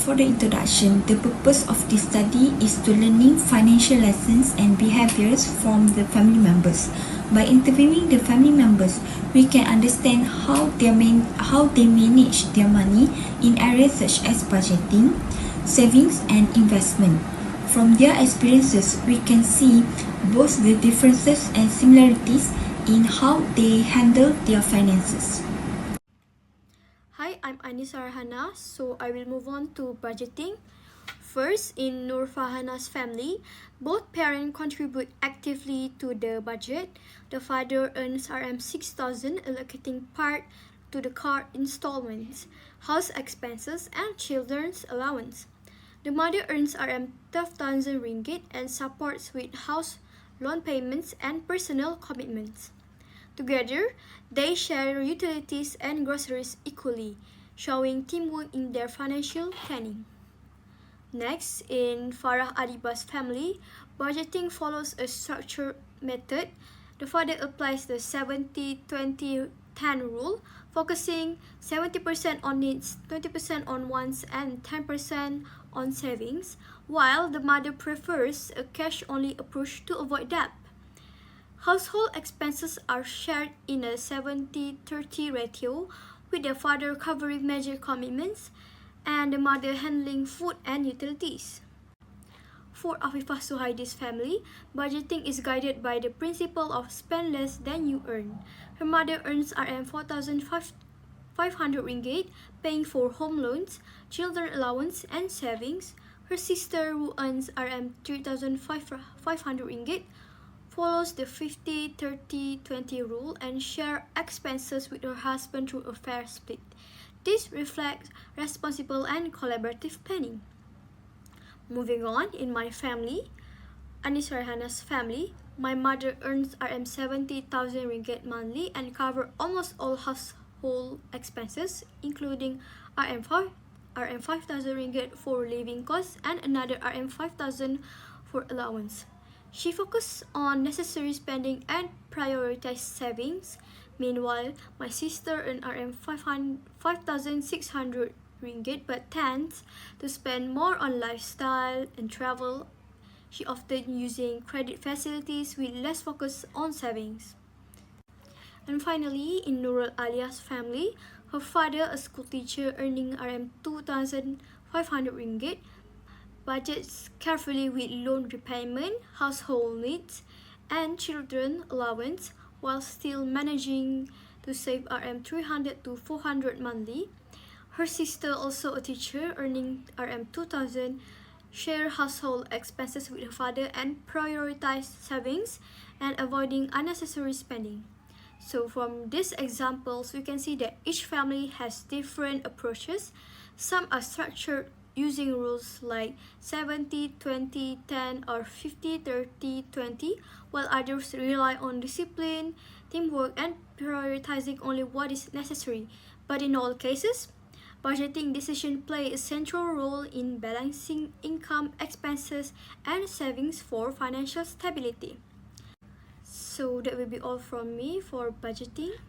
For the introduction, the purpose of this study is to learning financial lessons and behaviors from the family members. By interviewing the family members, we can understand how they manage their money in areas such as budgeting, savings, and investment. From their experiences, we can see both the differences and similarities in how they handle their finances. Hi, I'm Anisa Rahana, so I will move on to budgeting. First, in Nur Fahana's family, both parents contribute actively to the budget. The father earns RM6,000, allocating part to the car installments, house expenses, and children's allowance. The mother earns RM12,000 ringgit and supports with house loan payments and personal commitments. Together, they share utilities and groceries equally, showing teamwork in their financial planning. Next, in Farah Adiba's family, budgeting follows a structured method. The father applies the 70-20-10 rule, focusing 70% on needs, 20% on wants, and 10% on savings, while the mother prefers a cash-only approach to avoid debt. Household expenses are shared in a 70-30 ratio, with the father covering major commitments and the mother handling food and utilities. For Afifah Suhaidi's family, budgeting is guided by the principle of spend less than you earn. Her mother earns RM4,500 ringgit, paying for home loans, children allowance, and savings. Her sister, who earns RM3,500 ringgit, follows the 50-30-20 rule and share expenses with her husband through a fair split. This reflects responsible and collaborative planning. Moving on, in my family, Anis Rehana's family, my mother earns RM70,000 ringgit monthly and covers almost all household expenses, including RM5,000 ringgit for living costs and another RM5,000 for allowance. She focuses on necessary spending and prioritizes savings. Meanwhile, my sister earns RM5,600 ringgit but tends to spend more on lifestyle and travel. She often using credit facilities with less focus on savings. And finally, in Nurul Alia's family, her father, a school teacher earning RM2,500 ringgit, budgets carefully with loan repayment, household needs, and children allowance while still managing to save RM300 to 400 monthly. Her sister, also a teacher earning RM2,000, share household expenses with her father and prioritize savings and avoiding unnecessary spending. So from these examples, we can see that each family has different approaches. Some are structured using rules like 70-20-10 or 50-30-20, while others rely on discipline, teamwork, and prioritizing only what is necessary. But in all cases, budgeting decisions play a central role in balancing income, expenses, and savings for financial stability. So that will be all from me for budgeting.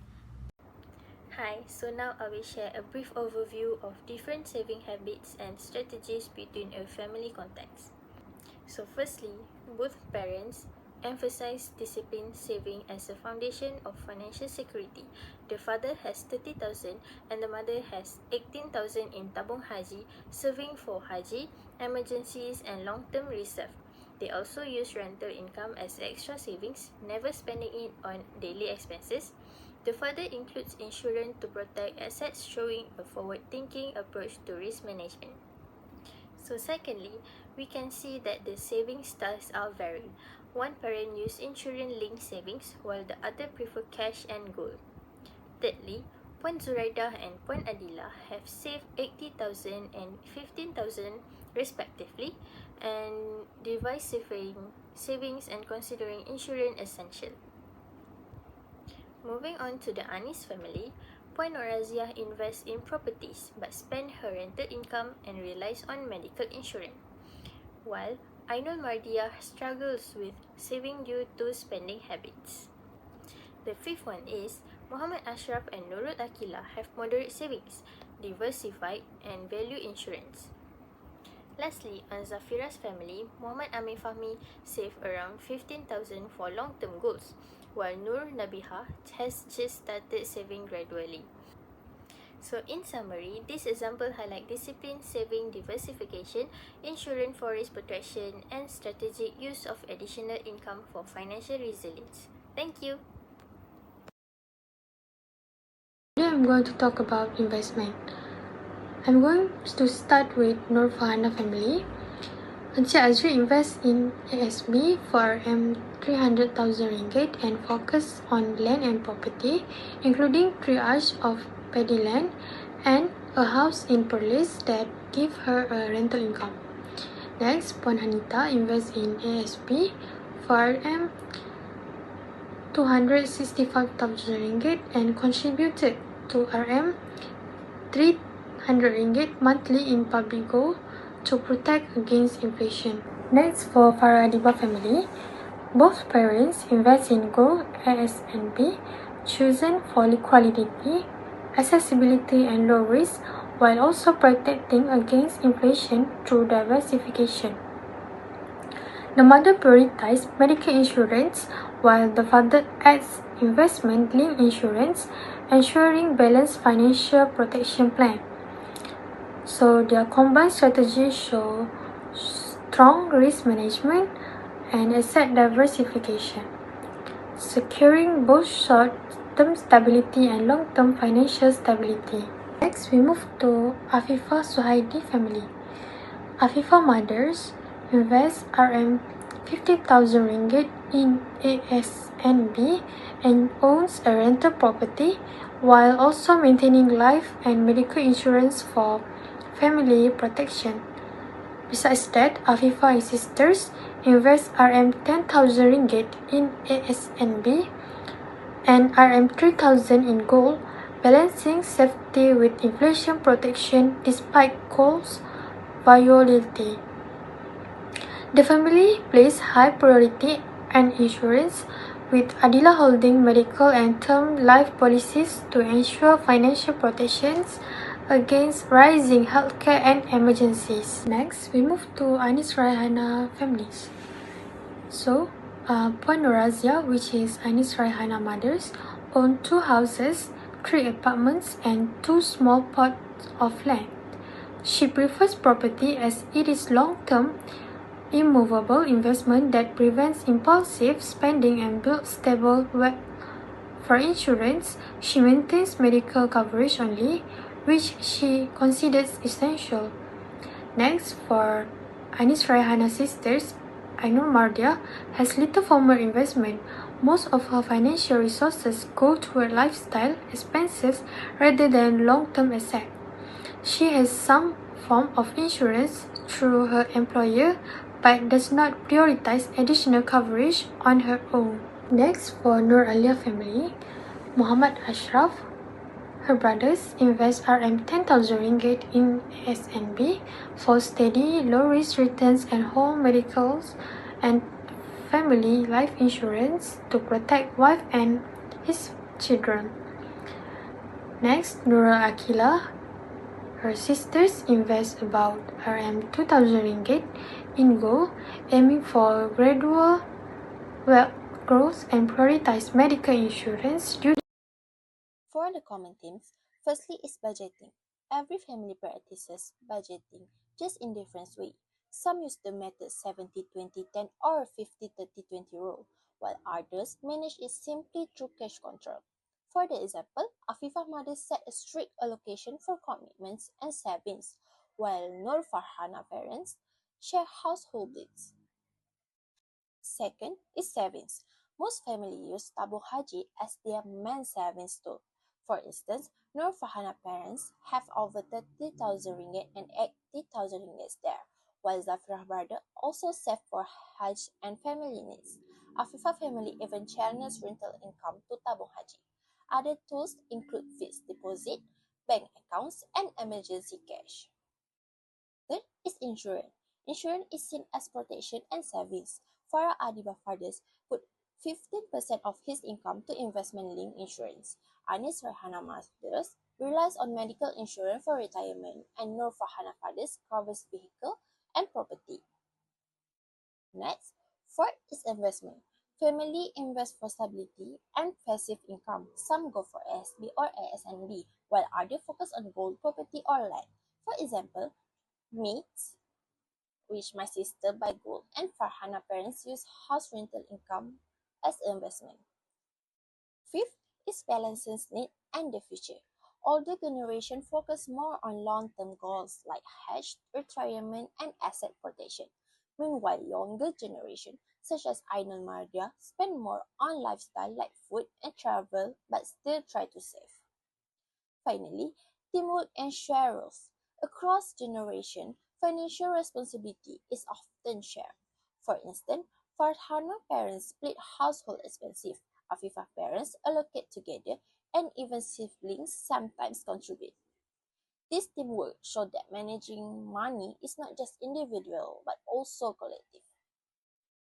Hi, so now I will share a brief overview of different saving habits and strategies between a family context. So firstly, both parents emphasize disciplined saving as a foundation of financial security. The father has 30,000 and the mother has 18,000 in tabung haji, serving for haji, emergencies, and long-term reserve. They also use rental income as extra savings, never spending it on daily expenses. The father includes insurance to protect assets, showing a forward-thinking approach to risk management. So secondly, we can see that the saving styles are varied. One parent uses insurance-linked savings, while the other prefer cash and gold. Thirdly, Puan Zuraidah and Puan Adila have saved 80,000 and 15,000 respectively, and diversifying savings and considering insurance essential. Moving on to the Anis family, Puan Norazia invests in properties but spends her rental income and relies on medical insurance, while Ainul Mardia struggles with saving due to spending habits. The fifth one is Muhammad Ashraf and Nurul Akila have moderate savings, diversified, and value insurance. Lastly, on Zafira's family, Muhammad Amin Fahmi saved around 15,000 for long-term goals, while Nur Nabiha has just started saving gradually. So in summary, this example highlight discipline, saving, diversification, insurance for risk protection, and strategic use of additional income for financial resilience. Thank you. Today I'm going to talk about investment. I'm going to start with Nur Fahana family. Encik Azri invests in ASB for RM300,000 and focus on land and property, including 3 acres of paddy land and a house in Perlis that give her a rental income. Next, Puan Hanita invests in ASB for RM265,000 and contributed to RM300 monthly in public gold to protect against inflation. Next, for Farah Adiba family, both parents invest in gold ASNB, chosen for liquidity, accessibility, and low risk, while also protecting against inflation through diversification. The mother prioritized medical insurance, while the father adds investment-linked insurance, ensuring balanced financial protection plan. So their combined strategies show strong risk management and asset diversification, securing both short-term stability and long-term financial stability. Next, we move to Afifa Suhaidi family. Afifa mothers invest RM50,000 in ASNB and owns a rental property while also maintaining life and medical insurance for family protection. Besides that, Afifa and sisters invest RM10,000 in ASNB and RM3,000 in gold, balancing safety with inflation protection despite gold's volatility. The family placed high priority on insurance, with Adila holding medical and term life policies to ensure financial protections against rising healthcare and emergencies. Next, we move to Anis Raihana families. So, Puan Norazia, which is Anis Raihana mothers, own 2 houses, 3 apartments, and 2 small plots of land. She prefers property as it is long-term, immovable investment that prevents impulsive spending and builds stable wealth. For insurance, she maintains medical coverage only, which she considers essential. Next, for Anis Raihana's sisters, Ainur Mardia has little formal investment. Most of her financial resources go toward lifestyle expenses rather than long-term assets. She has some form of insurance through her employer but does not prioritize additional coverage on her own. Next, for Nur Alia family, Muhammad Ashraf, her brothers invest RM10,000 in SNB for steady, low-risk returns and home medicals and family life insurance to protect wife and his children. Next, Nurul Akila, her sisters invest about RM2,000 in gold, aiming for gradual wealth growth and prioritize medical insurance due. For the common themes, firstly is budgeting. Every family practices budgeting, just in different way. Some use the method 70-20-10 or 50-30-20 rule, while others manage it simply through cash control. For the example, Afifah mothers set a strict allocation for commitments and savings, while Nur Farhana parents share household bills. Second is savings. Most families use tabung haji as their main savings tool. For instance, Nur Farhana parents have over 30,000 ringgit and 80,000 ringgit there, while Zafirah brother also save for Hajj and family needs. Afifah family even channels rental income to tabung haji. Other tools include fixed deposit, bank accounts, and emergency cash. Third is insurance. Insurance is seen as protection and savings. Farah Adiba fathers put 15% of his income to investment-linked insurance. Anis Farhana mothers relies on medical insurance for retirement, and Nur Farhana fathers covers vehicle and property. Next, fourth is investment. Family invest for stability and passive income. Some go for ASB or ASNB, while others focus on gold, property, or land. For example, me, which my sister buy gold, and Farhana parents use house rental income as investment. Fifth is balancing need and the future. Older generation focus more on long-term goals like hedge, retirement, and asset protection. Meanwhile, younger generation, such as Ainul Mardia, spend more on lifestyle like food and travel, but still try to save. Finally, teamwork and share roles. Across generation, financial responsibility is often shared. For instance, Farhana parents split household expenses, Afifah parents allocate together, and even siblings sometimes contribute. This teamwork shows that managing money is not just individual but also collective.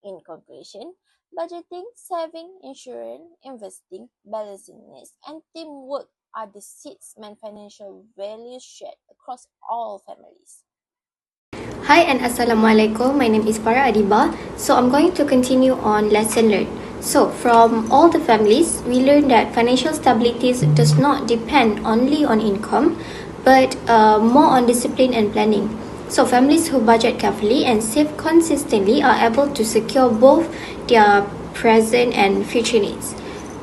In conclusion, budgeting, saving, insurance, investing, balancing needs, and teamwork are the six main financial values shared across all families. Hi and Assalamualaikum. My name is Farah Adiba. So I'm going to continue on lesson learned. So from all the families, we learned that financial stability does not depend only on income, but more on discipline and planning. So families who budget carefully and save consistently are able to secure both their present and future needs.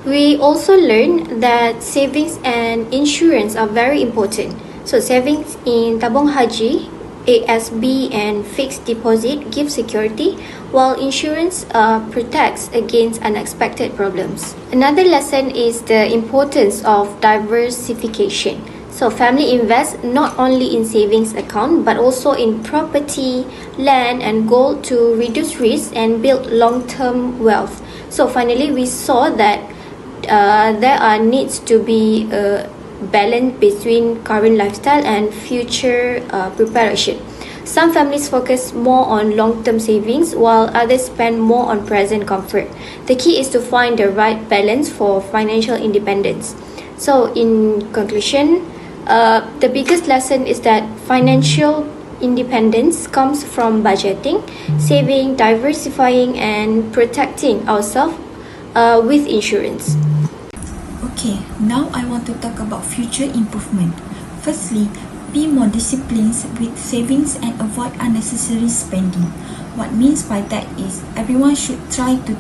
We also learned that savings and insurance are very important. So savings in Tabung Haji, ASB and fixed deposit give security, while insurance protects against unexpected problems. Another lesson is the importance of diversification. So family invest not only in savings account but also in property, land and gold to reduce risk and build long-term wealth. So finally we saw that there are needs to be a balance between current lifestyle and future preparation. Some families focus more on long-term savings while others spend more on present comfort. The key is to find the right balance for financial independence. So in conclusion, the biggest lesson is that financial independence comes from budgeting, saving, diversifying and protecting ourselves with insurance. Okay, now I want to talk about future improvement. Firstly, be more disciplined with savings and avoid unnecessary spending. What means by that is everyone should try to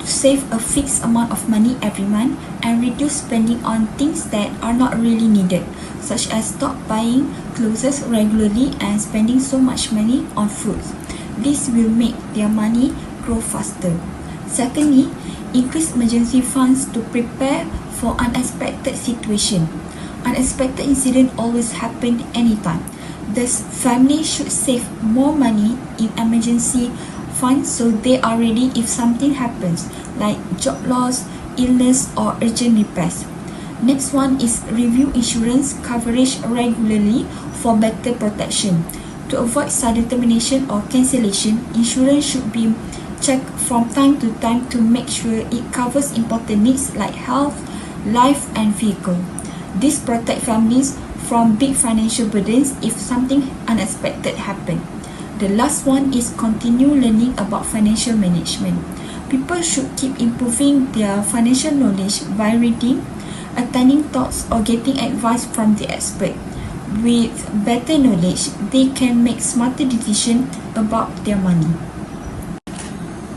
save a fixed amount of money every month and reduce spending on things that are not really needed, such as stop buying clothes regularly and spending so much money on food. This will make their money grow faster. Secondly, increase emergency funds to prepare for unexpected situation. Unexpected incident always happen anytime. Thus, families should save more money in emergency funds so they are ready if something happens, like job loss, illness, or urgent repairs. Next one is review insurance coverage regularly for better protection. To avoid sudden termination or cancellation, insurance should be checked from time to time to make sure it covers important needs like health, life, and vehicle. This protects families from big financial burdens if something unexpected happens. The last one is continue learning about financial management. People should keep improving their financial knowledge by reading, attending talks, or getting advice from the expert. With better knowledge, they can make smarter decisions about their money.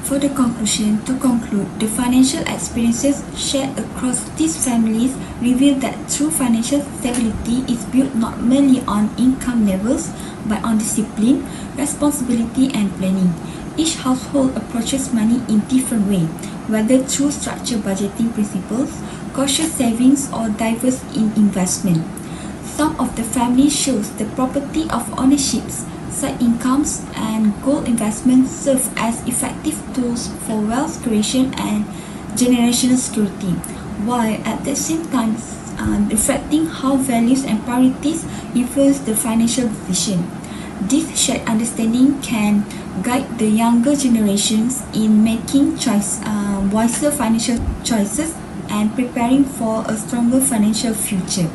For the conclusion, to conclude, the financial experiences shared across these families reveal that true financial stability is built not merely on income levels, but on discipline, responsibility, and planning. Each household approaches money in different way, whether through structured budgeting principles, cautious savings, or diverse in investment. Some of the families shows the property of ownerships, side incomes, and gold investments serve as effective tools for wealth creation and generational security, while at the same time reflecting how values and priorities influence the financial decision. This shared understanding can guide the younger generations in making wiser financial choices and preparing for a stronger financial future.